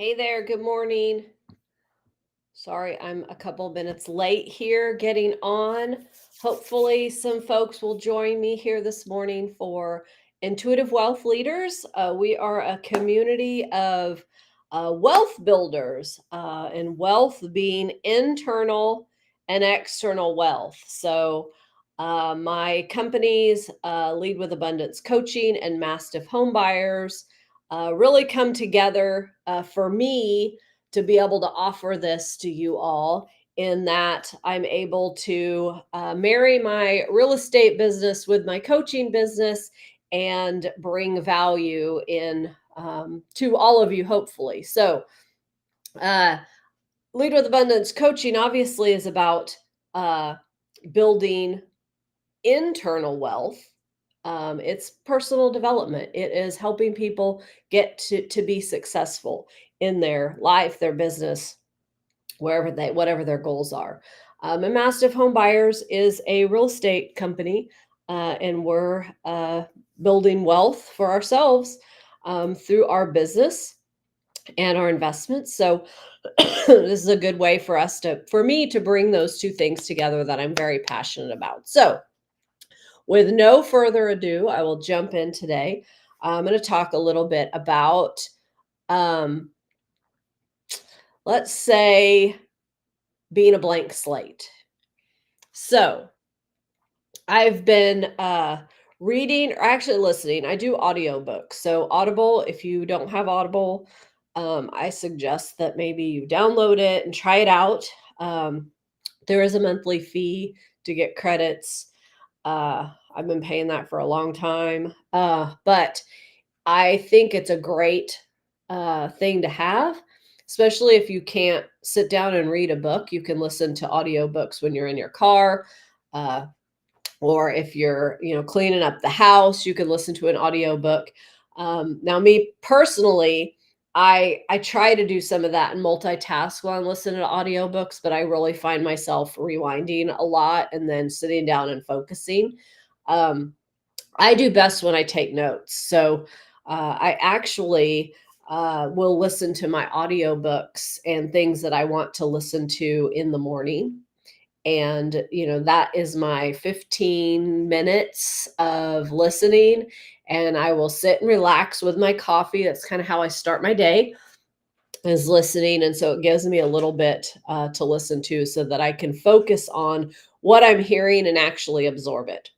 Hey there, good morning. Sorry, I'm a couple minutes late here getting on. Hopefully, some folks will join me here this morning for Intuitive Wealth Leaders. We are a community of wealth builders, and wealth being internal and external wealth. My companies, Lead with Abundance Coaching and Mastiff Home Buyers, really come together for me to be able to offer this to you all, in that I'm able to marry my real estate business with my coaching business and bring value in to all of you, hopefully. Uh, Lead with Abundance Coaching obviously is about uh, building internal wealth. It's personal development. It is helping people get to be successful in their life, their business, whatever their goals are. And Mastiff Home Buyers is a real estate company, and we're building wealth for ourselves through our business and our investments. So this is a good way for me to bring those two things together that I'm very passionate about. So with no further ado, I will jump in today. I'm going to talk a little bit about, um, let's say, being a blank slate. So I've been reading, or actually listening. I do audiobooks. So Audible, if you don't have Audible, I suggest that maybe you download it and try it out. There is a monthly fee to get credits. I've been paying that for a long time. But I think it's a great thing to have, especially if you can't sit down and read a book. You can listen to audiobooks when you're in your car. Or if you're cleaning up the house, you can listen to an audiobook. Now, me personally, I try to do some of that and multitask while I'm listening to audiobooks, but I really find myself rewinding a lot and then sitting down and focusing. um, I do best when I take notes. So I actually will listen to my audiobooks and things that I want to listen to in the morning. And that is my 15 minutes of listening, and I will sit and relax with my coffee. That's kind of how I start my day, is listening. And so it gives me a little bit to listen to so that I can focus on what I'm hearing and actually absorb it.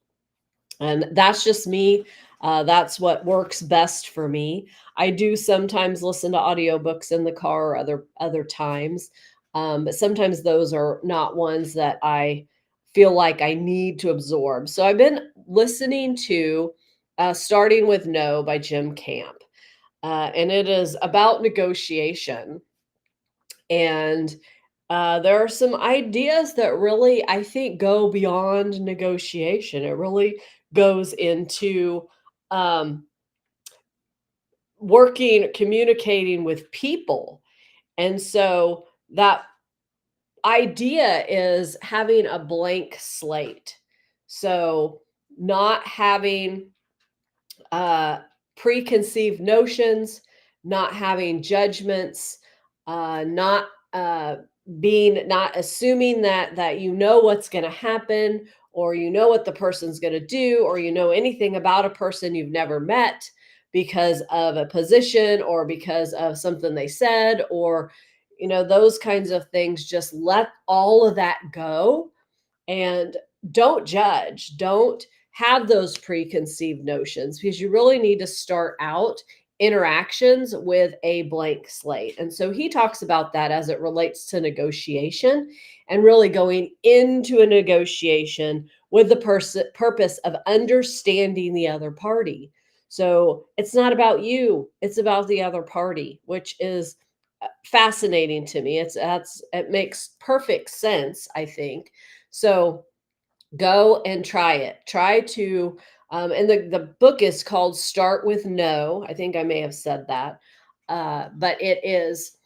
And that's just me. That's what works best for me. I do sometimes listen to audiobooks in the car or other times, but sometimes those are not ones that I feel like I need to absorb. So I've been listening to Starting with No by Jim Camp, and it is about negotiation. And there are some ideas that really, I think, go beyond negotiation. It really goes into um, communicating with people. And so that idea is having a blank slate. So not having uh, preconceived notions, not having judgments, not not assuming that you know what's going to happen, or you know what the person's going to do, or you know anything about a person you've never met because of a position or because of something they said, or those kinds of things. Just let all of that go and don't judge. Don't have those preconceived notions, because you really need to start out interactions with a blank slate. And so he talks about that as it relates to negotiation, and really going into a negotiation with the purpose of understanding the other party. So it's not about you, it's about the other party, which is fascinating to me. It makes perfect sense, I think. So go and try it. Try to, and the book is called Start with No. I think I may have said that. But it is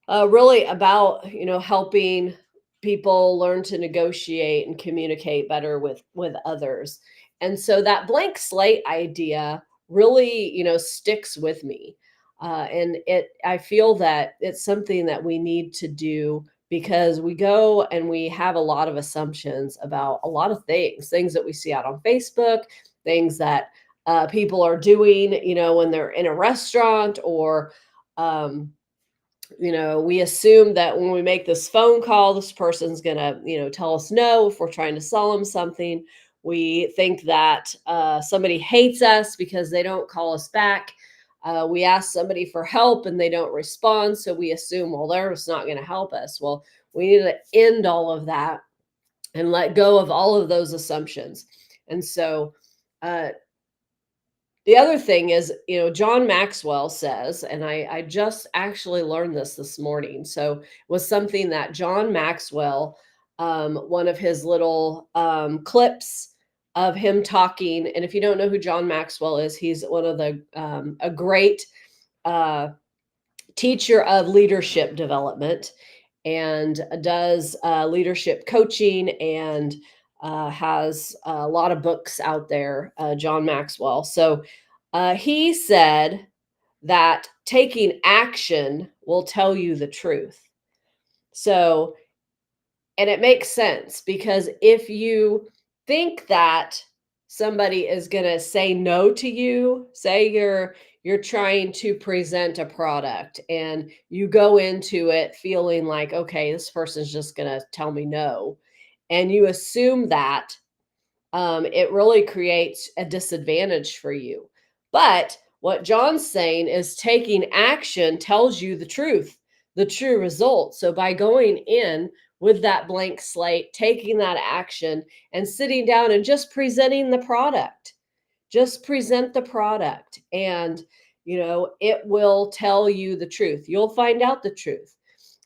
really about, helping people learn to negotiate and communicate better with others. And so that blank slate idea really, sticks with me. And I feel that it's something that we need to do because we go and we have a lot of assumptions about a lot of things that we see out on Facebook, things that people are doing, when they're in a restaurant or, um, we assume that when we make this phone call, this person's going to, tell us no if we're trying to sell them something. We think that somebody hates us because they don't call us back. We ask somebody for help and they don't respond. So we assume, well, they're just not going to help us. Well, we need to end all of that and let go of all of those assumptions. And so, uh, the other thing is, John Maxwell says, and I just actually learned this morning. So it was something that John Maxwell, one of his little clips of him talking. And if you don't know who John Maxwell is, he's one of a great uh, teacher of leadership development and does leadership coaching and has a lot of books out there, John Maxwell. So he said that taking action will tell you the truth. So, and it makes sense because if you think that somebody is going to say no to you, say you're trying to present a product and you go into it feeling like, okay, this person's just going to tell me no, and you assume that, it really creates a disadvantage for you. But what John's saying is taking action tells you the true result. So by going in with that blank slate, taking that action and sitting down and just presenting the product, just present the product and it will tell you the truth. You'll find out the truth.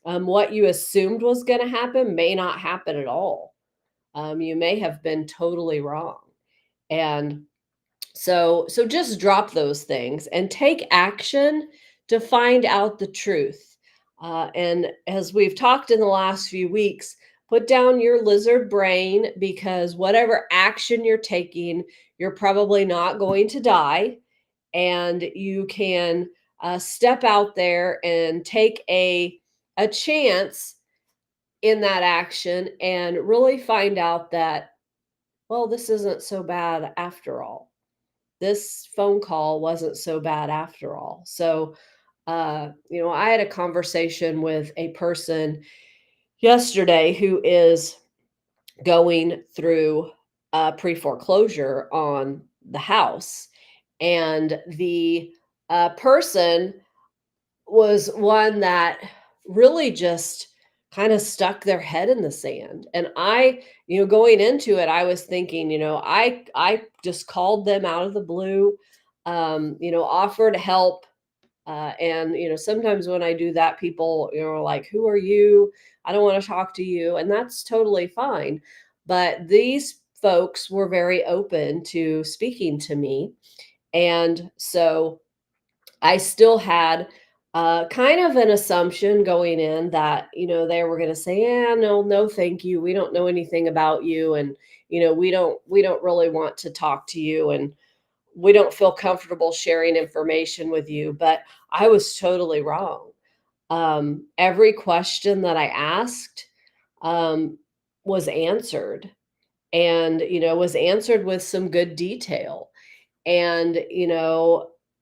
What you assumed was going to happen may not happen at all. You may have been totally wrong. And so just drop those things and take action to find out the truth. And as we've talked in the last few weeks, put down your lizard brain because whatever action you're taking, you're probably not going to die. And you can step out there and take a chance in that action and really find out that, well, this isn't so bad after all. This phone call wasn't so bad after all. So, I had a conversation with a person yesterday who is going through a pre foreclosure on the house. And the person was one that really just kind of stuck their head in the sand. And going into it, I was thinking, I just called them out of the blue, offered help. And sometimes when I do that, people, are like, who are you? I don't want to talk to you. And that's totally fine. But these folks were very open to speaking to me. And so I still had kind of an assumption going in that, they were going to say, yeah, no, no, thank you. We don't know anything about you. And, we don't really want to talk to you. And we don't feel comfortable sharing information with you. But I was totally wrong. Every question that I asked um, was answered and, was answered with some good detail. And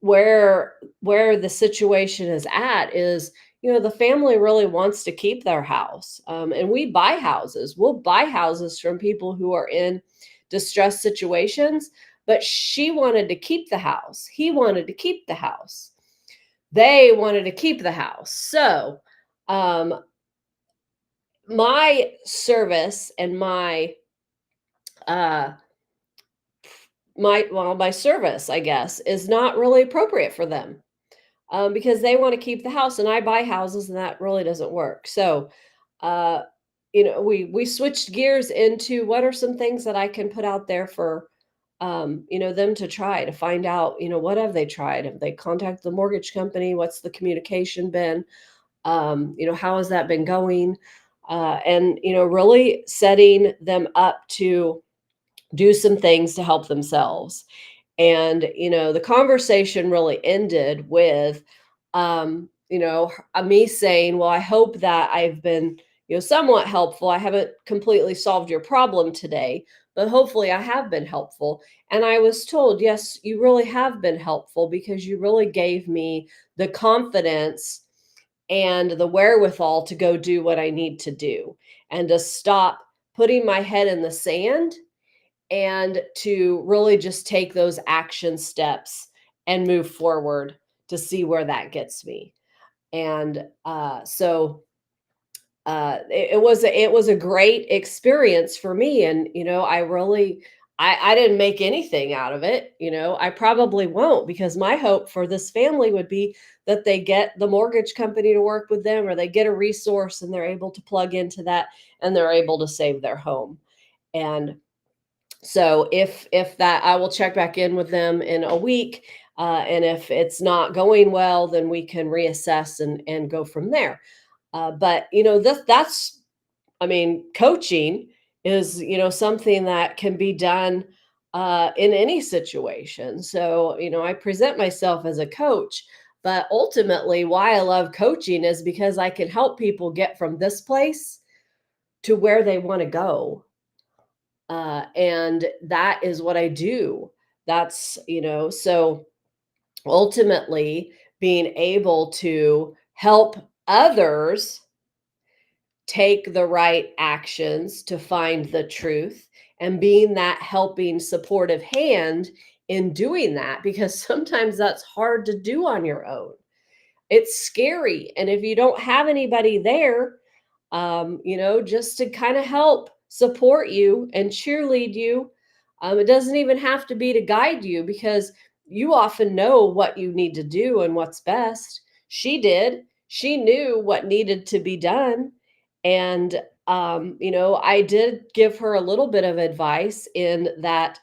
where the situation is at is, the family really wants to keep their house, and we'll buy houses from people who are in distressed situations, but she wanted to keep the house, he wanted to keep the house, they wanted to keep the house. So um my service and uh my service, I guess, is not really appropriate for them, because they want to keep the house, and I buy houses, and that really doesn't work. So, uh, we switched gears into what are some things that I can put out there for, them to try to find out, what have they tried? Have they contacted the mortgage company? What's the communication been? How has that been going? And really setting them up to do some things to help themselves. And, the conversation really ended with me saying, well, I hope that I've been, somewhat helpful. I haven't completely solved your problem today, but hopefully I have been helpful. And I was told, yes, you really have been helpful because you really gave me the confidence and the wherewithal to go do what I need to do and to stop putting my head in the sand and to really just take those action steps and move forward to see where that gets me. And it was a great experience for me. And I didn't make anything out of it. I probably won't, because my hope for this family would be that they get the mortgage company to work with them, or they get a resource and they're able to plug into that and they're able to save their home. And so if that, I will check back in with them in a week, and if it's not going well, then we can reassess and go from there. But that's, I mean, coaching is, something that can be done in any situation. So, I present myself as a coach, but ultimately, why I love coaching is because I can help people get from this place to where they want to go. And that is what I do. That's, so ultimately being able to help others take the right actions to find the truth, and being that helping supportive hand in doing that, because sometimes that's hard to do on your own. It's scary. And if you don't have anybody there, just to kind of help support you and cheerlead you, it doesn't even have to be to guide you, because you often know what you need to do and what's best. She did. She knew what needed to be done. And, I did give her a little bit of advice in that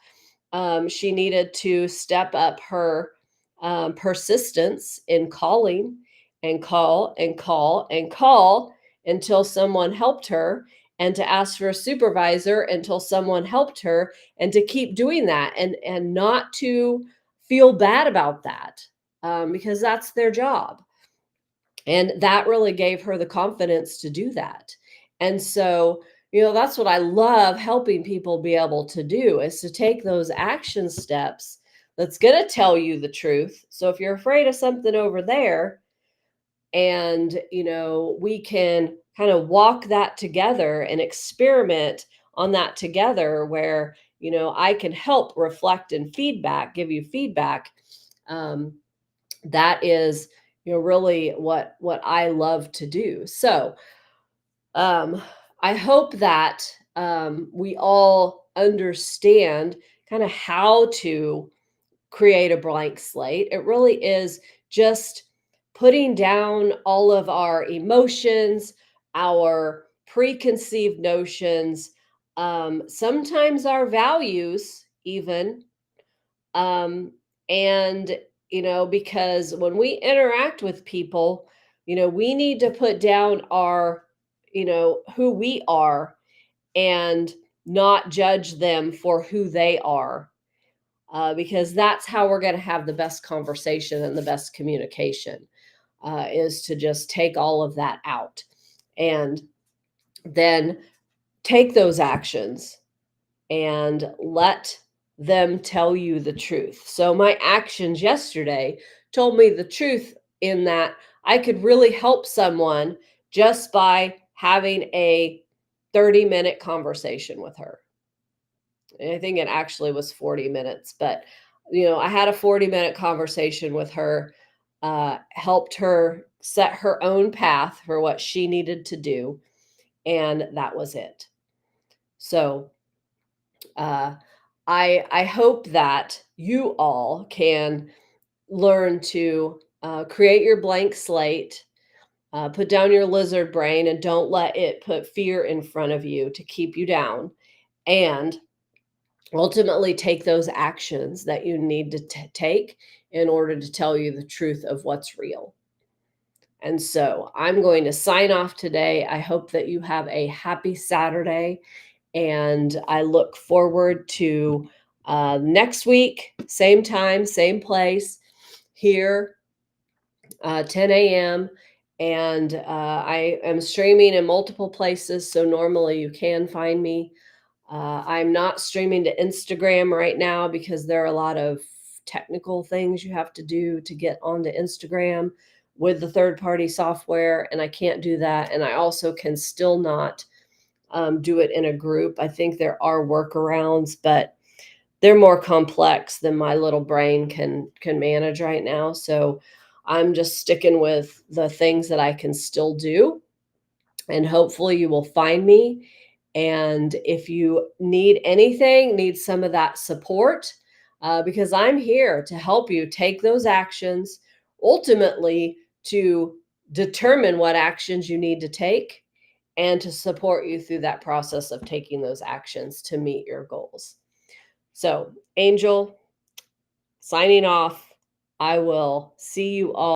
she needed to step up her persistence in calling and call and call and call until someone helped her, and to ask for a supervisor until someone helped her, and to keep doing that, and not to feel bad about that, because that's their job. And that really gave her the confidence to do that. And so, that's what I love helping people be able to do, is to take those action steps that's going to tell you the truth. So if you're afraid of something over there, and, we can kind of walk that together and experiment on that together, where, I can help reflect and feedback, give you feedback. Um, that is, really what I love to do. So um I hope that we all understand kind of how to create a blank slate. It really is just putting down all of our emotions, our preconceived notions, sometimes our values even, um, and, because when we interact with people, we need to put down our, who we are, and not judge them for who they are, because that's how we're going to have the best conversation and the best communication, is to just take all of that out and then take those actions and let them tell you the truth. So my actions yesterday told me the truth, in that I could really help someone just by having a 30-minute conversation with her. And I think it actually was 40 minutes, but I had a 40-minute conversation with her, helped her set her own path for what she needed to do, and that was it. So uh, I hope that you all can learn to create your blank slate, put down your lizard brain, and don't let it put fear in front of you to keep you down, and ultimately take those actions that you need to take in order to tell you the truth of what's real. And so I'm going to sign off today. I hope that you have a happy Saturday, and I look forward to next week, same time, same place, here 10 a.m. And I am streaming in multiple places. So normally you can find me. I'm not streaming to Instagram right now because there are a lot of technical things you have to do to get onto Instagram with the third party software. And I can't do that. And I also can still not do it in a group. I think there are workarounds, but they're more complex than my little brain can manage right now. So I'm just sticking with the things that I can still do, and hopefully you will find me. And if you need anything, need some of that support, because I'm here to help you take those actions, ultimately to determine what actions you need to take and to support you through that process of taking those actions to meet your goals. So, Angel, signing off. I will see you all.